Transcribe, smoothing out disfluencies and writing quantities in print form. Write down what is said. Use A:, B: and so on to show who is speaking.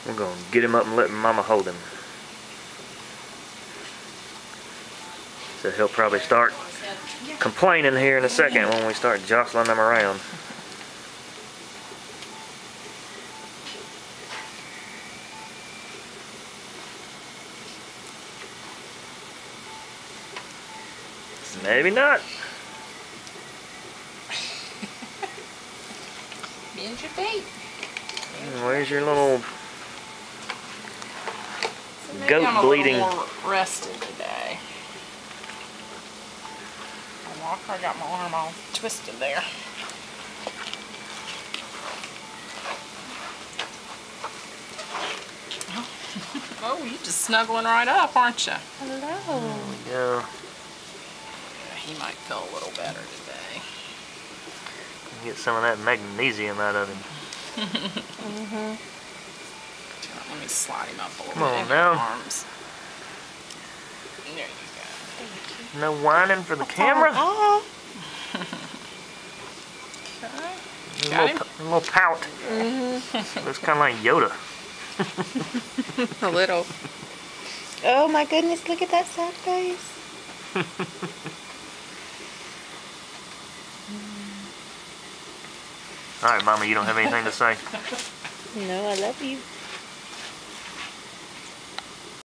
A: We're going to get him up and let Mama hold him. So he'll probably start complaining here in a second when we start jostling them around. Maybe not.
B: Bend your feet.
A: Where's your little
B: So
A: goat
B: I'm
A: bleeding?
B: a little more rested today. I got my arm all twisted there. Oh, you just snuggling right up, aren't you?
C: Hello.
A: Yeah.
B: He might feel a little better today.
A: Get some of that magnesium out of him.
B: Let me slide him up a little
A: Come
B: bit
A: on
B: in
A: now.
B: your arms. There you go.
A: No whining for the camera.
C: Oh.
B: Got him?
A: A little pout. Looks kind of like Yoda.
B: A little.
C: Oh my goodness, look at that sad face.
A: All right, Mama, you don't have anything to say?
C: No, I love you.